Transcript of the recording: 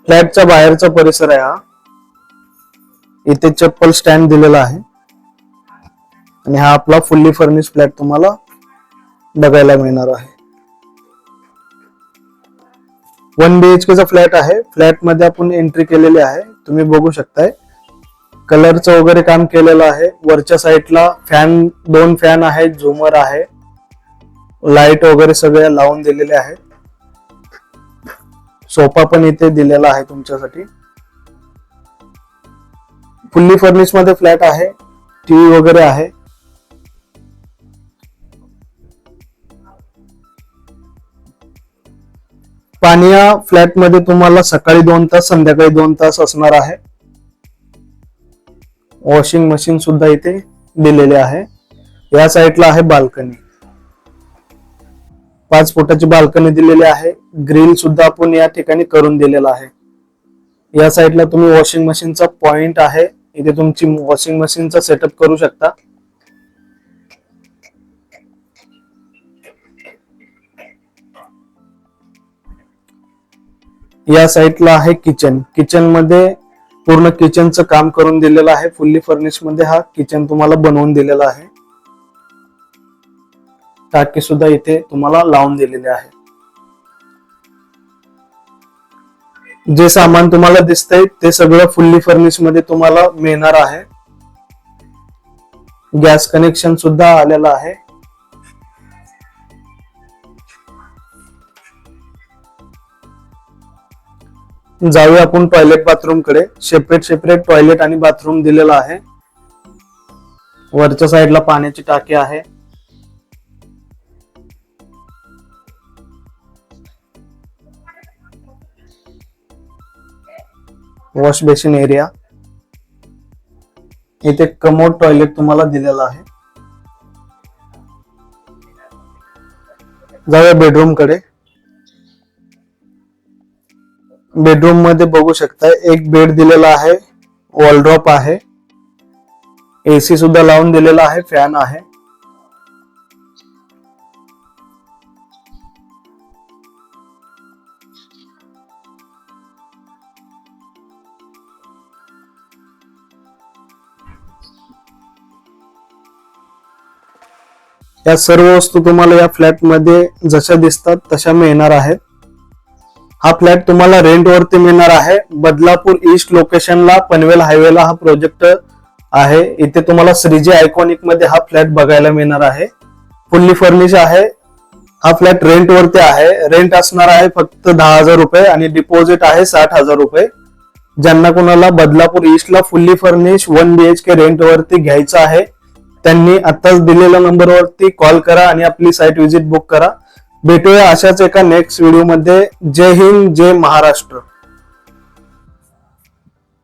फ्लॅटचा बाहेरचा परिसर आहे हा. इथे चप्पल स्टँड दिलेला आहे आणि हा आपला फुल्ली फर्निश फ्लॅट तुम्हाला बघायला मिळणार आहे. 1 BHK चा फ्लॅट आहे. फ्लॅट मध्ये आपण एंट्री केलेली आहे. तुम्ही बघू शकताय कलरचं वगैरे काम केलेलं आहे. वरच्या साईडला दोन फॅन आहेत, झुमर आहे, लाईट वगैरे सगळे लावून दिलेले आहेत. सोफा पण इथे दिलेला आहे तुमच्यासाठी. फुल्ली फर्निश मध्ये फ्लॅट आहे. टीव्ही वगैरे आहे. पाणी या फ्लॅट मध्ये तुम्हाला सकाळी 2 तास, संध्याकाळी 2 तास असणार आहे. वॉशिंग मशीन सुद्धा इथे दिलेले आहे. या साईडला आहे बाल्कनी. 5 फुटाची बाल्कनी दिलेली आहे. ग्रिल सुद्धा आपण या ठिकाणी करून दिलेला आहे. या साईडला तुम्ही वॉशिंग मशीनचा पॉइंट आहे. इथे तुमची वॉशिंग मशीनचा सेटअप करू शकता. या साईडला आहे किचन. किचन मध्ये पूर्ण किचनचं काम करून दिलेलं आहे. फुल्ली फर्निश मध्ये हा किचन तुम्हाला बनवून दिलेला आहे. टाकी सुद्धा इथे तुम्हाला लावून दिलेले आहे. जे सामान तुम्हाला दिसतंय ते सगळं फुल्ली फर्निश मध्ये तुम्हाला मिळणार आहे. गॅस कनेक्शन सुद्धा आलेलं आहे. जाऊया आपण टॉयलेट बाथरूम कडे. सेपरेट टॉयलेट आणि बाथरूम दिलेला आहे. वरच्या साईडला पाण्याची टाकी आहे. Wash basin area. इथे कमोड टॉयलेट तुम्हाला दिलेला आहे. जाऊया बेडरूम कडे. बेडरूम मध्ये बघू शकता एक बेड दिलेला आहे, वॉलड्रॉप आहे, एसी सुद्धा लावून दिलेला आहे, फॅन आहे. या सर्व वस्तू तुम्हाला या फ्लॅट मध्ये जशा दिसतात तशा मिळणार आहेत. हा फ्लॅट तुम्हाला रेंट वरती मिळणार आहे. बदलापूर ईस्ट लोकेशनला पनवेल हायवेला हा प्रोजेक्ट आहे. इथे तुम्हाला श्रीजी आयकॉनिक मध्ये हा फ्लॅट बघायला मिळणार आहे. फुल्ली फर्निश आहे. हा फ्लॅट रेंट वरती आहे. रेंट असणार आहे फक्त 10,000 रुपये आणि डिपॉझिट आहे 60,000 रुपये. ज्यांना कोणाला बदलापूर ईस्टला फुल्ली फर्निश 1 BHK रेंट वरती घ्यायचं आहे त्यांनी आताच दिलेल्या नंबरवरती कॉल करा आणि आपली साईट व्हिजिट बुक करा. भेटूया अशाच एका नेक्स्ट व्हिडिओ मध्ये. जय हिंद, जय महाराष्ट्र.